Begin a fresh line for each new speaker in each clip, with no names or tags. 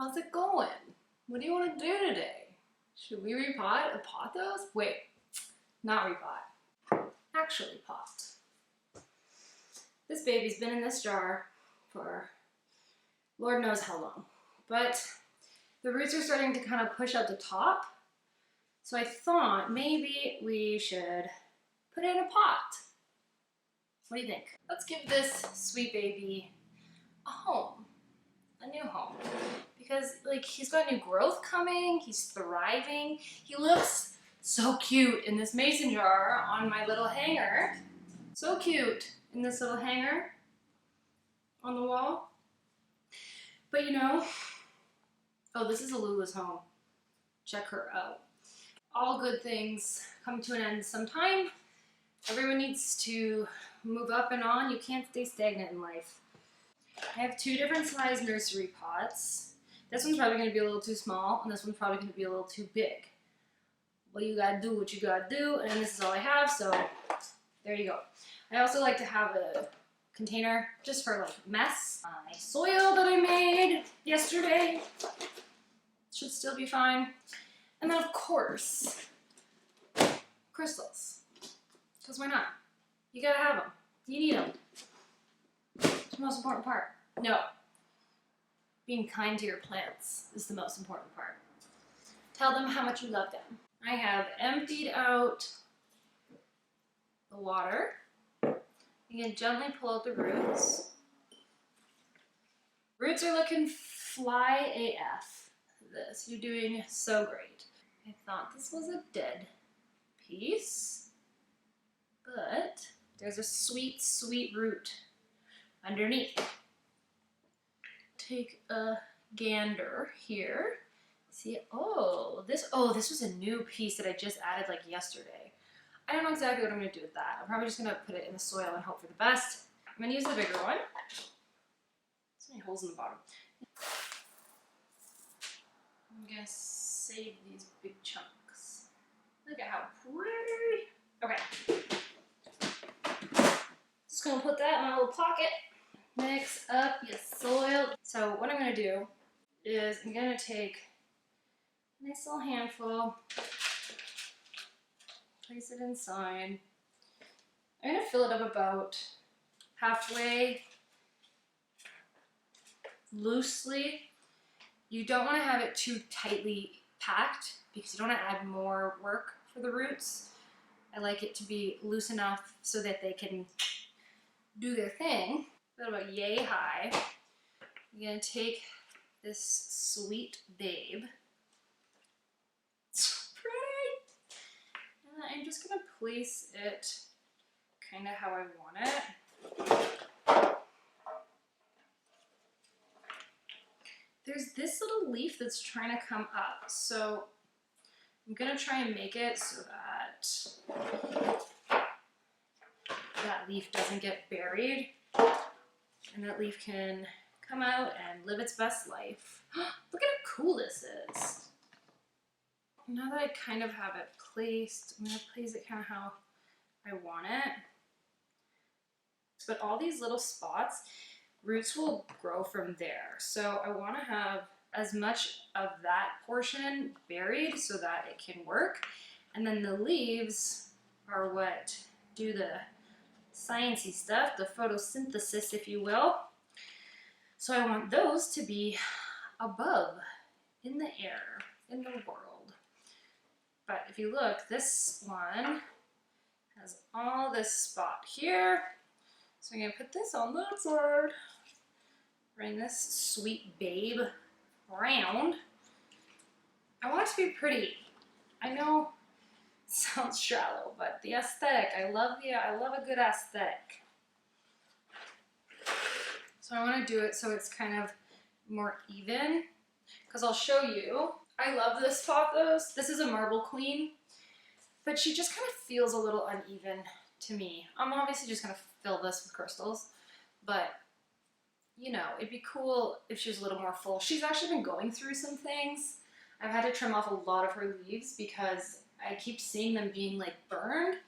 How's it going? What do you want to do today? Should we repot a pothos? Wait, not repot. Actually pot. This baby's been in this jar for Lord knows how long. But the roots are starting to kind of push out the top. So I thought maybe we should put it in a pot. What do you think? Let's give this sweet baby a home. A new home. Because like he's got new growth coming, he's thriving. He looks so cute in this mason jar on my little hanger. So cute in this little hanger on the wall. But you know, oh, this is Alulas Home. Check her out. All good things come to an end sometime. Everyone needs to move up and on. You can't stay stagnant in life. I have two different size nursery pots. This one's probably going to be a little too small, and this one's probably going to be a little too big. Well, you gotta do what you gotta do, and this is all I have, so there you go. I also like to have a container just for like mess. My soil that I made yesterday should still be fine. And then of course, crystals. Because why not? You gotta have them. You need them. It's the most important part. No. Being kind to your plants is the most important part. Tell them how much you love them. I have emptied out the water. You can gently pull out the roots. Roots are looking fly AF. This, you're doing so great. I thought this was a dead piece, but there's a sweet, sweet root underneath. Take a gander here. See, this was a new piece that I just added like yesterday. I don't know exactly what I'm gonna do with that. I'm probably just gonna put it in the soil and hope for the best. I'm gonna use the bigger one. So many holes in the bottom. I'm gonna save these big chunks. Look at how pretty. Okay. Just gonna put that in my little pocket. Mix up your soil. So what I'm gonna do is I'm gonna take a nice little handful, place it inside. I'm gonna fill it up about halfway loosely. You don't want to have it too tightly packed because you don't want to add more work for the roots. I like it to be loose enough so that they can do their thing. Put it about yay high. I'm gonna take this sweet babe. So pretty! And then I'm just gonna place it kind of how I want it. There's this little leaf that's trying to come up, so I'm gonna try and make it so that that leaf doesn't get buried and that leaf can come out and live its best life. Look at how cool this is. Now that I kind of have it placed, I'm gonna place it kind of how I want it. But all these little spots, roots will grow from there. So I want to have as much of that portion buried so that it can work. And then the leaves are what do the sciencey stuff, the photosynthesis, if you will. So I want those to be above, in the air, in the world. But if you look, this one has all this spot here. So I'm gonna put this on that side. Bring this sweet babe around. I want it to be pretty. I know it sounds shallow, but the aesthetic, I love a good aesthetic. So I want to do it so it's kind of more even, because I'll show you. I love this pothos. This is a marble queen, but she just kind of feels a little uneven to me. I'm obviously just gonna fill this with crystals, but you know, it'd be cool if she was a little more full. She's actually been going through some things. I've had to trim off a lot of her leaves because I keep seeing them being like burned.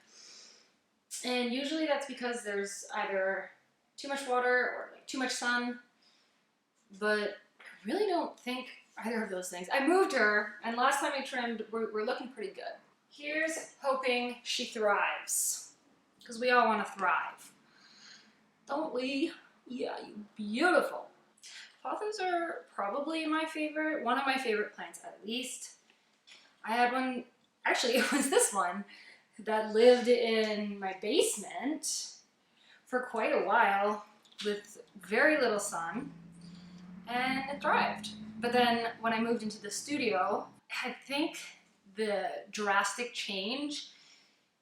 And usually that's because there's either too much water or like too much sun. But I really don't think either of those things. I moved her, and last time I trimmed, we're looking pretty good. Here's hoping she thrives, because we all want to thrive, don't we? Yeah, you beautiful. Pothos are probably my favorite, one of my favorite plants at least. I had one, actually it was this one, that lived in my basement for quite a while with very little sun, and it thrived. But then when I moved into the studio, I think the drastic change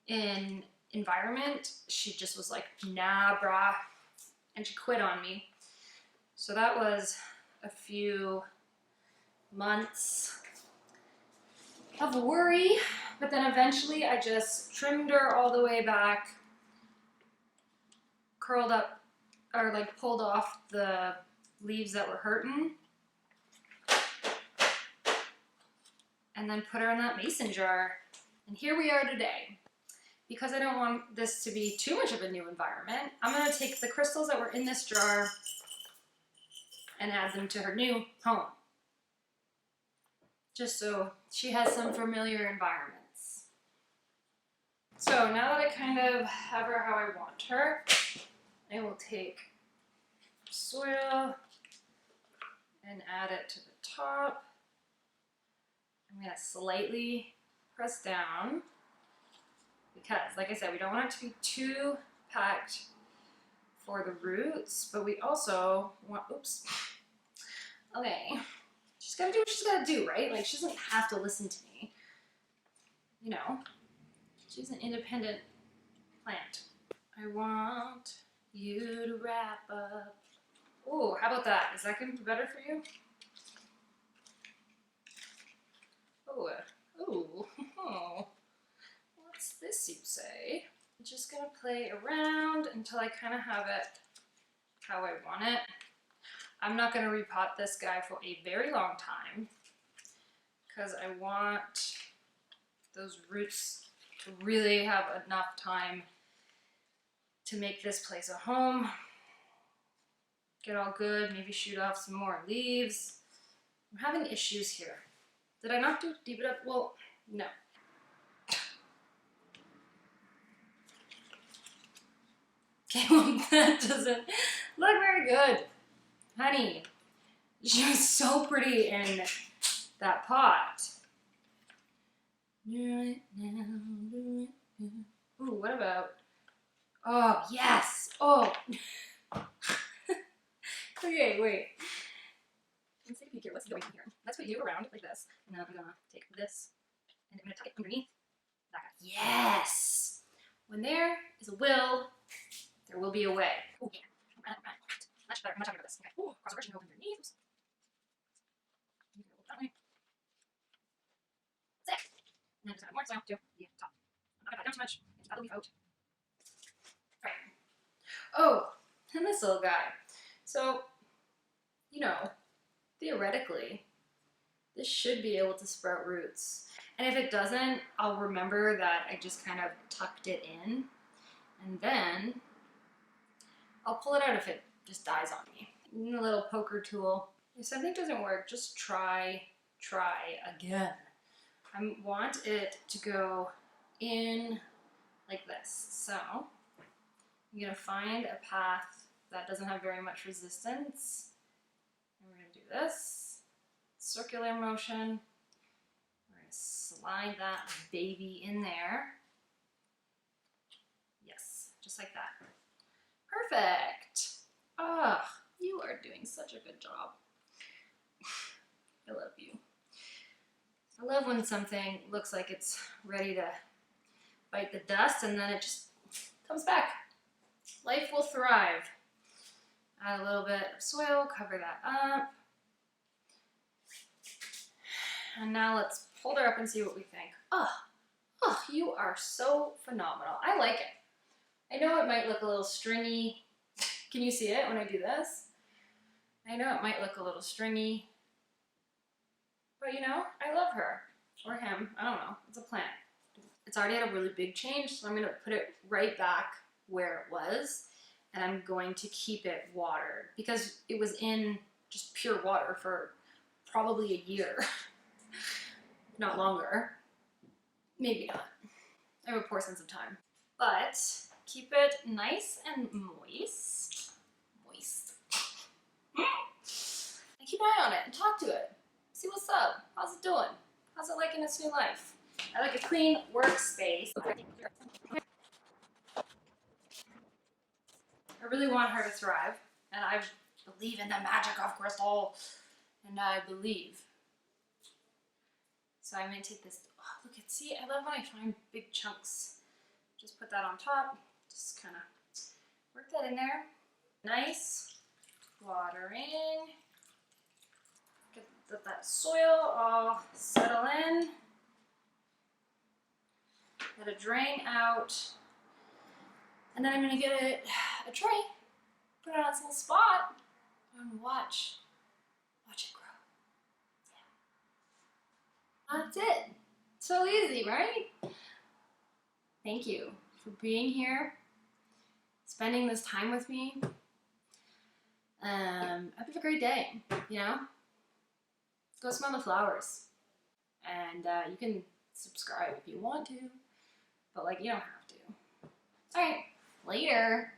in environment, she just was like, nah, brah, and she quit on me. So that was a few months of worry, but then eventually I just trimmed her all the way back, curled up, or like pulled off the leaves that were hurting, and then put her in that mason jar. And here we are today. Because I don't want this to be too much of a new environment, I'm gonna take the crystals that were in this jar and add them to her new home. Just so she has some familiar environments. So now that I kind of have her how I want her, I will take soil and add it to the top. I'm gonna slightly press down because, like I said, we don't want it to be too packed for the roots, but we also want, oops, okay. She's gotta do what she's gotta do, right? Like, she doesn't have to listen to me. You know, she's an independent plant. I want you to wrap up. Oh, how about that? Is that gonna be better for you? Oh, what's this you say? I'm just gonna play around until I kind of have it how I want it. I'm not gonna repot this guy for a very long time because I want those roots to really have enough time to make this place a home. Get all good, maybe shoot off some more leaves. I'm having issues here. Did I not deep it up? Well, no. Okay, well, that doesn't look very good. Honey, she was so pretty in that pot. Do it now, do it now. Ooh, what about? Oh, yes. Oh. Okay, wait. Let's take a peek here. What's going on here? Let's put you around like this. And then I'm gonna take this and I'm gonna tuck it underneath that guy. Yes! When there is a will, there will be a way. Ooh, yeah. Much better. Much better this. Okay. Ooh, cross over. She can open underneath. Oops. You can open that way. That's it. And then just add more soil to the top. I'm not gonna pat down too much. Just add the leaf out. Right. Oh, and this little guy. So, you know, theoretically, this should be able to sprout roots. And if it doesn't, I'll remember that I just kind of tucked it in. And then I'll pull it out if it just dies on me. And a little poker tool. If something doesn't work, just try again. I want it to go in like this. So I'm gonna find a path that doesn't have very much resistance. And we're gonna do this. Circular motion. We're gonna slide that baby in there. Yes, just like that. Perfect. Ah, oh, you are doing such a good job. I love you. I love when something looks like it's ready to bite the dust and then it just comes back. Life will thrive. Add a little bit of soil, cover that up. And now let's hold her up and see what we think. Oh, you are so phenomenal. I like it. I know it might look a little stringy. Can you see it when I do this? I know it might look a little stringy. But you know, I love her. Or him. I don't know. It's a plant. It's already had a really big change, so I'm going to put it right back where it was. And I'm going to keep it watered because it was in just pure water for probably a year, not longer. Maybe not. I have a poor sense of time. But keep it nice and moist. Moist. And keep an eye on it and talk to it. See what's up. How's it doing? How's it like in its new life? I like a clean workspace. I really want her to thrive, and I believe in the magic of crystal, and I believe. So I'm gonna take this, oh, look at, see, I love when I find big chunks. Just put that on top, just kind of work that in there. Nice, watering. Get that soil all settle in. Let it drain out. And then I'm gonna get a tray, put it on its little spot, and watch it grow. Yeah. That's it. So easy, right? Thank you for being here, spending this time with me. Have a great day, you know? Go smell the flowers. And you can subscribe if you want to, but like, you don't have to. All right, later.